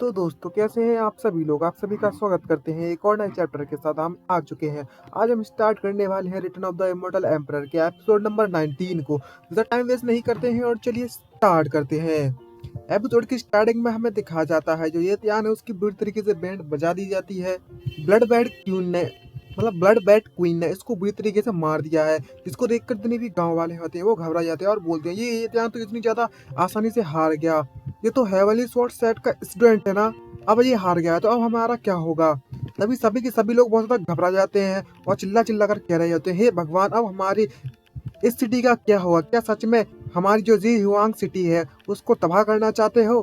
तो दोस्तों कैसे हैं आप सभी लोग। आप सभी का स्वागत करते हैं एक और नए चैप्टर के साथ। हम आ चुके हैं। आज हम स्टार्ट करने वाले हैं return of the immortal emperor के एपिसोड नंबर 19 को। ज़्यादा टाइम वेस्ट नहीं करते हैं और चलिए स्टार्ट करते हैं। एपिसोड की स्टार्टिंग में हमें दिखाया जाता है जो ये त्यान है उसकी बुरी तरीके से बैंड बजा दी जाती है। ब्लड बैड क्वीन ने इसको बुरी तरीके से मार दिया है, जिसको देखकर जितने भी गांव वाले होते हैं वो घबरा जाते हैं और बोलते हैं ये त्यान तो इतनी ज्यादा आसानी से हार गया, ये तो हेवनली स्वॉर्ड सेट का स्टूडेंट है ना। अब ये हार गया है तो अब हमारा क्या होगा। तभी सभी के सभी लोग बहुत ज्यादा घबरा जाते हैं और चिल्ला चिल्ला कर कह रहे होते हैं हे भगवान, अब हमारी इस सिटी का क्या होगा। क्या सच में हमारी जो जी हुआंग सिटी है उसको तबाह करना चाहते हो।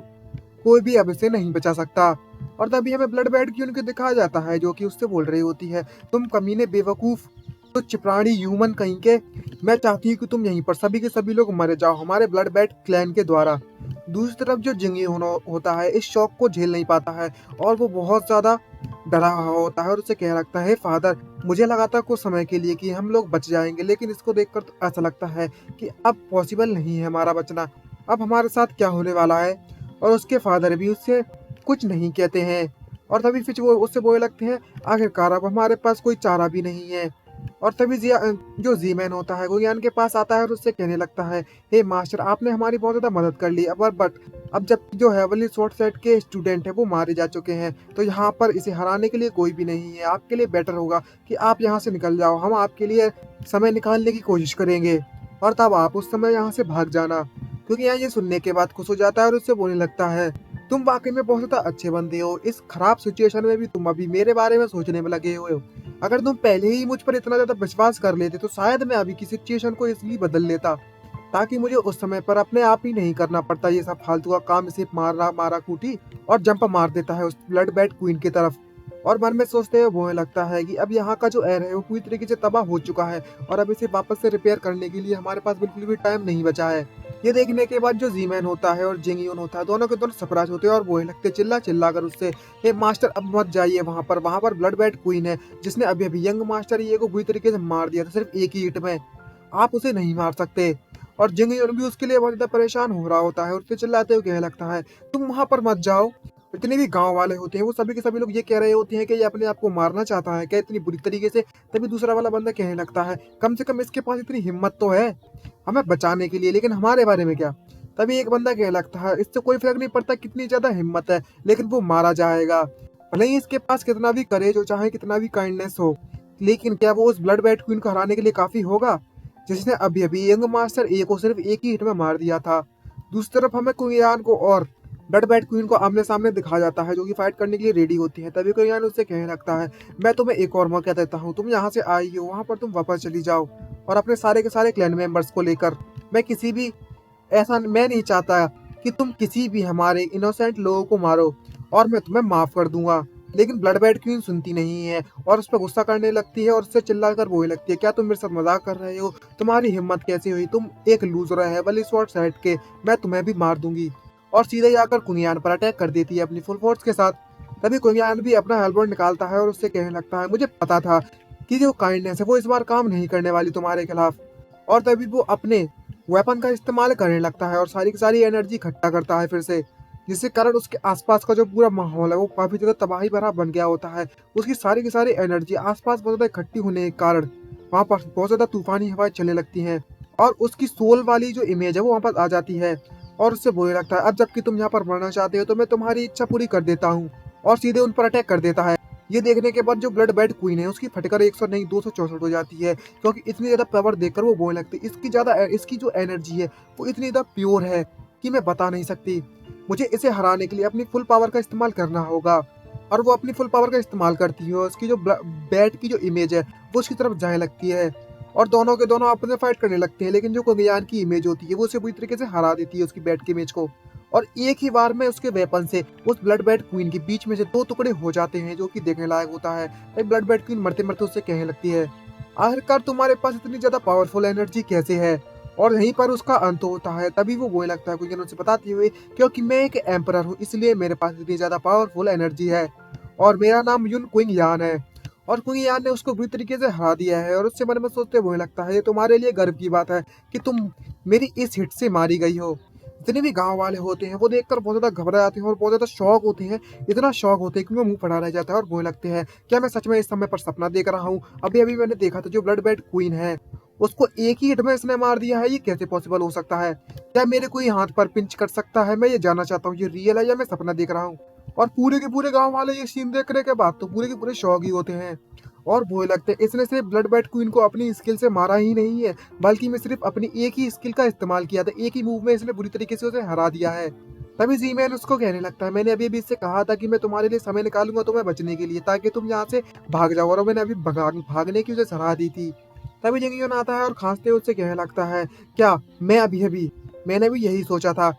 कोई भी अब इसे नहीं बचा सकता। और तभी हमें ब्लड बैड की उनके दिखाया जाता है जो कि उससे बोल रही होती है तुम कमीने बेवकूफ तुच्छ प्राणी ह्यूमन कहीं के, मैं चाहती हूँ कि तुम यहीं पर सभी के सभी लोग मरे जाओ हमारे ब्लड बैड क्लैन के द्वारा। दूसरी तरफ जो जिंगी होता है इस शौक को झेल नहीं पाता है और वो बहुत ज्यादा डरा हुआ होता है और उसे कह रखता है फादर, मुझे लगा था कुछ समय के लिए कि हम लोग बच जाएंगे, लेकिन इसको देखकर तो ऐसा लगता है कि अब पॉसिबल नहीं है हमारा बचना। अब हमारे साथ क्या होने वाला है। और उसके फादर भी उससे कुछ नहीं कहते हैं। और तभी फिर वो उससे बोलने लगते हैं आखिरकार अब हमारे पास कोई चारा भी नहीं है। और तभी जो जी मैन होता है वो यान के पास आता है और उससे कहने लगता है हे मास्टर, आपने हमारी बहुत ज़्यादा मदद कर ली, बट अब जब जो हेवनली स्वॉर्ड सेट के स्टूडेंट है वो मारे जा चुके हैं तो यहाँ पर इसे हराने के लिए कोई भी नहीं है। आपके लिए बेटर होगा कि आप यहाँ से निकल जाओ, हम आपके लिए समय निकालने की कोशिश करेंगे और तब आप उस समय यहाँ से भाग जाना। क्योंकि यहाँ ये सुनने के बाद खुश हो जाता है और उससे बोलने लगता है तुम वाकई में बहुत ज्यादा अच्छे बंदे हो, इस खराब सिचुएशन में भी तुम अभी मेरे बारे में सोचने में लगे हुए हो। अगर तुम पहले ही मुझ पर इतना ज्यादा विश्वास कर लेते तो शायद मैं अभी की सिचुएशन को इसलिए बदल लेता ताकि मुझे उस समय पर अपने आप ही नहीं करना पड़ता ये सब फालतू का काम। इसे मारा मारा कूटी और जंप मार देता है उस ब्लड बैड क्वीन की तरफ। और मन में सोचते हुए वो लगता है कि अब यहाँ का जो एयर है वो पूरी तरीके से तबाह हो चुका है और अब इसे वापस से रिपेयर करने के लिए हमारे पास बिल्कुल भी टाइम नहीं बचा है। ये देखने के बाद जो जीमैन होता है और जिंगयून होता है दोनों के दोनों सरप्राइज होते हैं और वो लगते चिल्ला चिल्ला कर उससे हे मास्टर अब मत जाइए, वहां पर ब्लड बैड क्वीन है जिसने अभी अभी यंग मास्टर ये को बुरी तरीके से मार दिया था सिर्फ एक ही हिट में, आप उसे नहीं मार सकते। और जिंगयून भी उसके लिए बहुत ज्यादा परेशान हो रहा होता है और उससे चिल्लाते हुए कहने लगता है तुम वहां पर मत जाओ। जितने भी गांव वाले होते हैं वो सभी के सभी लोग ये कह रहे होते हैं कि ये अपने आप को मारना चाहता है क्या इतनी बुरी तरीके से। तभी दूसरा वाला बंदा कहने लगता है कम से कम इसके पास इतनी हिम्मत तो है हमें बचाने के लिए, लेकिन हमारे बारे में क्या। तभी एक बंदा कहने लगता है इससे कोई फर्क नहीं पड़ता कितनी ज्यादा हिम्मत है, लेकिन वो मारा जाएगा। भले ही इसके पास कितना भी करेज हो चाहे कितना भी काइंडनेस हो, लेकिन क्या वो उस ब्लड बैड क्वीन को हराने के लिए काफी होगा जिसने अभी अभी यंग मास्टर ए को सिर्फ एक ही हिट में मार दिया था। दूसरी तरफ हमें कुंग को और ब्लड बैड क्वीन को आमने सामने दिखाया जाता है जो कि फाइट करने के लिए रेडी होती है। तभी कुंग उससे कहने लगता है मैं तुम्हें एक और मौका देता हूँ, तुम यहाँ से आई हो वहाँ पर तुम वापस चली जाओ और अपने सारे के सारे क्लैन मेंबर्स को लेकर। मैं नहीं चाहता कि तुम किसी भी हमारे इनोसेंट लोगों को मारो और मैं तुम्हें माफ कर दूंगा। लेकिन ब्लड बैड क्वीन सुनती नहीं है और उस पर गुस्सा करने लगती है और उससे चिल्ला कर बोलने लगती है क्या तुम मेरे साथ मजाक कर रहे हो, तुम्हारी हिम्मत कैसी हुई, तुम एक लूजर है वली स्वॉर्ड सेट के, मैं तुम्हें भी मार दूंगी। और सीधे जाकर कुंगियान पर अटैक कर देती है अपनी फुल फोर्स के साथ। तभी कुंगियान भी अपना हेलमेट निकालता है और उससे कहने लगता है मुझे पता था कि जो काइंडनेस है वो इस बार काम नहीं करने वाली तुम्हारे खिलाफ। और तभी वो अपने वेपन का इस्तेमाल करने लगता है और सारी की सारी एनर्जी इकट्ठा करता है फिर से, जिसके कारण उसके आसपास का जो पूरा माहौल है वो काफी ज्यादा तबाही भरा बन गया होता है। उसकी सारी की सारी एनर्जी आसपास बहुत ज्यादा इकट्ठी होने के कारण वहाँ पर बहुत ज्यादा तूफानी हवाएं चलने लगती हैं और उसकी सोल वाली जो इमेज है वो वहाँ पर आ जाती है और उससे बोलने लगता है अब जबकि तुम यहाँ पर मरना चाहते हो तो मैं तुम्हारी इच्छा पूरी कर देता हूँ। और सीधे उन पर अटैक कर देता है। ये देखने के बाद जो ब्लड बैड क्वीन है उसकी फटकर 100 नहीं 264 हो जाती है, क्योंकि इतनी ज्यादा पावर देखकर वो बोलने लगती है इसकी जो एनर्जी है वो इतनी ज्यादा प्योर है कि मैं बता नहीं सकती। मुझे इसे हराने के लिए अपनी फुल पावर का इस्तेमाल करना होगा। और वो अपनी फुल पावर का इस्तेमाल करती है और उसकी जो बैट की जो इमेज है वो उसकी तरफ जाने लगती है और दोनों के दोनों आपस में फाइट करने लगते हैं। लेकिन जो कुंगियान की इमेज होती है वो उसे पूरी तरीके से हरा देती है उसकी बैट की इमेज को और एक ही बार में उसके वेपन से उस ब्लड बैड क्वीन के बीच में से दो टुकड़े हो जाते हैं जो कि देखने लायक होता है। तब ब्लड बैड क्वीन मरते मरते उससे कहने लगती है आखिरकार तुम्हारे पास इतनी ज्यादा पावरफुल एनर्जी कैसे है। और यहीं पर उसका अंत होता है। तभी वो बोलने लगता है क्वीन उसे बताती हुई क्योंकि मैं एक एम्परर हूँ इसलिए मेरे पास इतनी ज्यादा पावरफुल एनर्जी है और मेरा नाम युन क्विंग यान है। और क्विंग यान ने उसको बुरी तरीके से हरा दिया है और उससे मन में सोचते हुए लगता है ये तुम्हारे लिए गर्व की बात है कि तुम मेरी इस हिट से मारी गई हो। जितने भी गाँव वाले होते हैं वो देखकर बहुत ज़्यादा घबरा जाते हैं और बहुत ज़्यादा शॉक होते हैं। इतना शॉक होते हैं कि उनका मुँह फटा रह जाता है और बोलने लगते हैं, क्या मैं सच में इस समय पर सपना देख रहा हूँ? अभी-अभी मैंने देखा था जो ब्लड बेड क्वीन है, उसको एक ही हिट में इसने मार दिया है, ये कैसे पॉसिबल हो सकता है? क्या मेरे कोई हाथ पर पिंच कर सकता है? मैं ये जानना चाहता हूँ, ये रियल है या मैं सपना देख रहा हूँ? और पूरे के पूरे गाँव वाले ये सीन देखने के बाद तो पूरे के पूरे शॉक ही होते हैं और बोलने लगते हैं, इसने सिर्फ ब्लड बेड क्वीन को अपनी स्किल से मारा ही नहीं है, बल्कि मैं सिर्फ अपनी एक ही स्किल का इस्तेमाल किया था, एक ही मूव में इसने बुरी तरीके से उसे हरा दिया है। तभी जी-मैन उसको कहने लगता है, मैंने अभी-अभी इससे कहा था कि मैं तुम्हारे लिए समय निकालूँगा तुम्हें बचने के लिए, ताकि तुम यहाँ से भाग जाओ, और मैंने अभी भागने की उसे सलाह दी थी। तभी जिंगियोन आता है और खांसते हुए उससे कहने लगता है, क्या मैं अभी-अभी मैंने भी यही सोचा था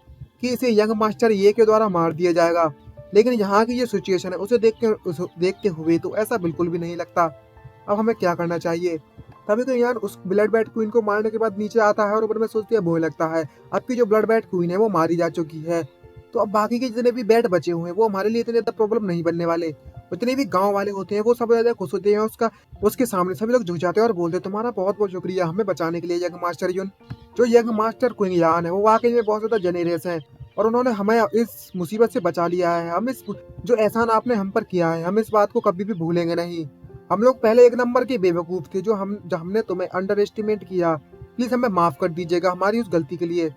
कि इसे यंग मास्टर ये के द्वारा मार दिया जाएगा, लेकिन यहाँ की ये सिचुएशन है उसे देखते हुए तो ऐसा बिल्कुल भी नहीं लगता। अब हमें क्या करना चाहिए? तभी तो यार उस ब्लड बैट क्वीन को मारने के बाद नीचे आता है और ऊपर में सोचते हैं, बोलने लगता है, अब की जो ब्लड बैट क्वीन है वो मारी जा चुकी है, तो अब बाकी के जितने भी बैट बचे हुए हैं वो हमारे लिए इतने ज़्यादा प्रॉब्लम नहीं बनने वाले। जितने भी गाँव वाले होते हैं वो सब ज़्यादा खुश होते हैं, उसके सामने सभी लोग झुक जाते हैं और बोलते हैं, तुम्हारा बहुत-बहुत शुक्रिया हमें बचाने के लिए यंग मास्टर युन। जो यंग मास्टर क्वीन यान है वो वाक़ई में बहुत ज़्यादा जेनेरस हैं और उन्होंने हमें इस मुसीबत से बचा लिया है। हम इस जो एहसान आपने हम पर किया है, हम इस बात को कभी भी भूलेंगे नहीं। हम लोग पहले एक नंबर के बेवकूफ़ थे, जो हमने तुम्हें अंडर एस्टिमेट किया। प्लीज़ हमें माफ़ कर दीजिएगा हमारी उस गलती के लिए।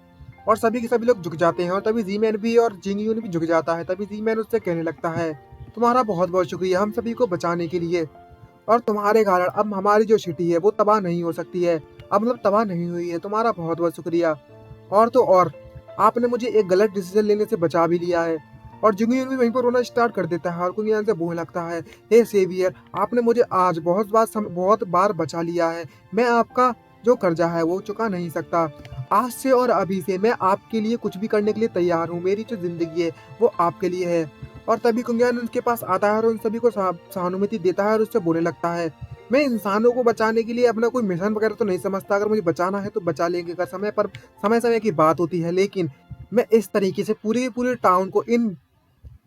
और सभी के सभी लोग झुक जाते हैं और तभी जी-मैन भी और जिंग-यून भी झुक जाता है। तभी जी-मैन उससे कहने लगता है, तुम्हारा बहुत-बहुत शुक्रिया हम सभी को बचाने के लिए, और तुम्हारे कारण अब हमारी जो सिटी है वो तबाह नहीं हो सकती है। अब मतलब तबाह नहीं हुई है। तुम्हारा बहुत-बहुत शुक्रिया। और तो और, आपने मुझे एक गलत डिसीज़न लेने से बचा भी लिया है। और जिंग-यून भी वहीं पर रोना स्टार्ट कर देता है और कुंग-यान से बोलने लगता है, हे सेवियर, आपने मुझे आज बहुत बार बचा लिया है। मैं आपका जो कर्जा है वो चुका नहीं सकता। आज से और अभी से मैं आपके लिए कुछ भी करने के लिए तैयार हूँ। मेरी जो ज़िंदगी है वो आपके लिए है। और तभी कुंग-यान उनके पास आता है और उन सभी को सहानुभूति देता है और उससे बोलने लगता है, मैं इंसानों को बचाने के लिए अपना कोई मिशन वगैरह तो नहीं समझता। अगर मुझे बचाना है तो बचा लेंगे, अगर समय-समय की बात होती है, लेकिन मैं इस तरीके से पूरे के पूरे टाउन को इन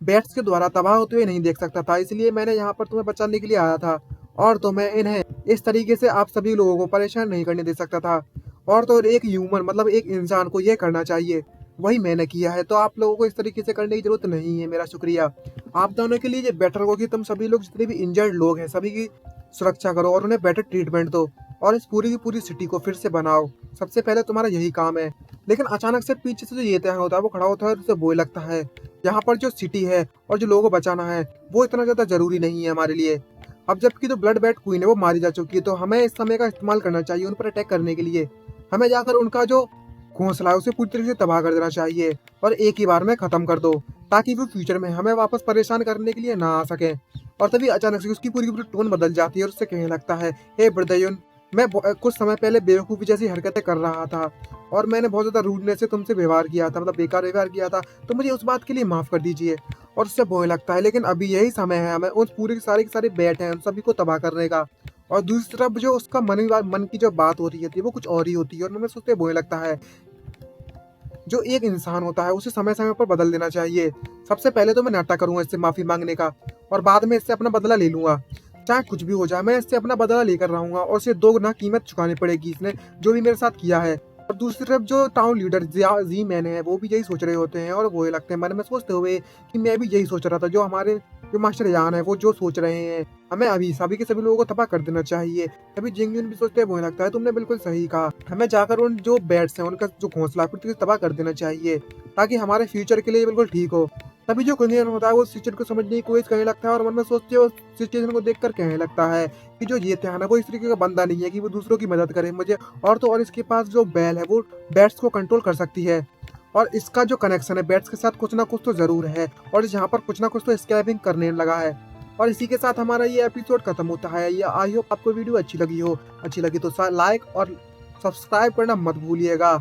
बैट्स के द्वारा तबाह होते हुए नहीं देख सकता था, इसलिए मैंने यहाँ पर तुम्हें बचाने के लिए आया था। और तो मैं इन्हें इस तरीके से आप सभी लोगों को परेशान नहीं करने दे सकता था। और तो और एक ह्यूमन मतलब एक इंसान को ये करना चाहिए, वही मैंने किया है, तो आप लोगों को इस तरीके से करने की ज़रूरत नहीं है, मेरा शुक्रिया। आप दोनों के लिए ये बेटर होगा कि तुम सभी लोग जितने भी इंजर्ड लोग हैं, सभी की सुरक्षा करो और उन्हें बेटर ट्रीटमेंट दो और इस पूरी की पूरी सिटी को फिर से बनाओ। सबसे पहले तुम्हारा यही काम है। लेकिन अचानक से पीछे से जो ये तय होता है वो खड़ा होता है और उसे बोलने लगता है, यहाँ पर जो सिटी है और जो लोगों को बचाना है वो इतना ज़्यादा ज़रूरी नहीं है हमारे लिए। अब जबकि जो ब्लड बैट क्वीन है वो मारी जा चुकी है, तो हमें इस समय का इस्तेमाल करना चाहिए उन पर अटैक करने के लिए। हमें जाकर उनका जो घोंसला है उसे पूरी तरीके से तबाह कर देना चाहिए और एक ही बार में ख़त्म कर दो, ताकि वो फ्यूचर में हमें वापस परेशान करने के लिए ना आ सकें। और तभी अचानक से उसकी पूरी की पूरी टोन बदल जाती है और उससे कहने लगता है, हे ब्रदयुन, मैं कुछ समय पहले बेवकूफ़ी जैसी हरकतें कर रहा था और मैंने बहुत ज़्यादा रूडनेस से तुमसे व्यवहार किया था, मतलब बेकार व्यवहार किया था, तो मुझे उस बात के लिए माफ़ कर दीजिए। और उससे बोलने लगता है, लेकिन अभी यही समय है हमें उस पूरे के सारे बैट हैं उन सभी को तबाह करने का। और दूसरी तरफ जो उसका मन की जो बात हो रही थी वो कुछ और ही होती है और मैं सोचते बोलने लगता है, जो एक इंसान होता है उसे समय-समय पर बदल देना चाहिए। सबसे पहले तो मैं नाटक करूँगा इससे माफ़ी माँगने का और बाद में इससे अपना बदला ले लूँगा। चाहे कुछ भी हो जाए, मैं इससे अपना बदला लेकर रहूँगा और उसे दोगुना कीमत चुकानी पड़ेगी इसने जो भी मेरे साथ किया है। और दूसरी तरफ जो टाउन लीडर जी मैन है वो भी यही सोच रहे होते हैं और वो ये लगते हैं मन में सोचते हुए कि मैं भी यही सोच रहा था, जो हमारे जो मास्टर यान है वो जो सोच रहे हैं, हमें अभी सभी के सभी लोगों को तबाह कर देना चाहिए। तभी जिंग-यून भी सोचते हैं, वो लगता है तुमने बिल्कुल सही कहा, हमें जाकर उन जो बैट्स हैं उनका जो घोंसला है पृथ्वी से तबाह कर देना चाहिए, ताकि हमारे फ्यूचर के लिए ये बिल्कुल ठीक हो। तभी जो कुंग-यान होता है वो सिचुएशन को समझने की कोशिश करने लगता है और मन में सोचते हुए सिचुएशन को देखकर कहने लगता है कि जो ये ध्यान है वो इस तरीके का बंदा नहीं है कि वो दूसरों की मदद करे मुझे। और तो और इसके पास जो बैल है वो बैट्स को कंट्रोल कर सकती है और इसका जो कनेक्शन है बैट्स के साथ कुछ ना कुछ तो ज़रूर है और यहाँ पर कुछ ना कुछ तो स्कैविंग करने लगा है। और इसी के साथ हमारा ये एपिसोड खत्म होता है। ये आई होप आपको वीडियो अच्छी लगी हो। अच्छी लगी तो लाइक और सब्सक्राइब करना मत भूलिएगा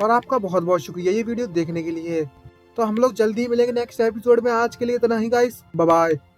और आपका बहुत बहुत शुक्रिया ये वीडियो देखने के लिए। तो हम लोग जल्दी ही मिलेंगे नेक्स्ट एपिसोड में। आज के लिए इतना ही गाइस, बाय बाय।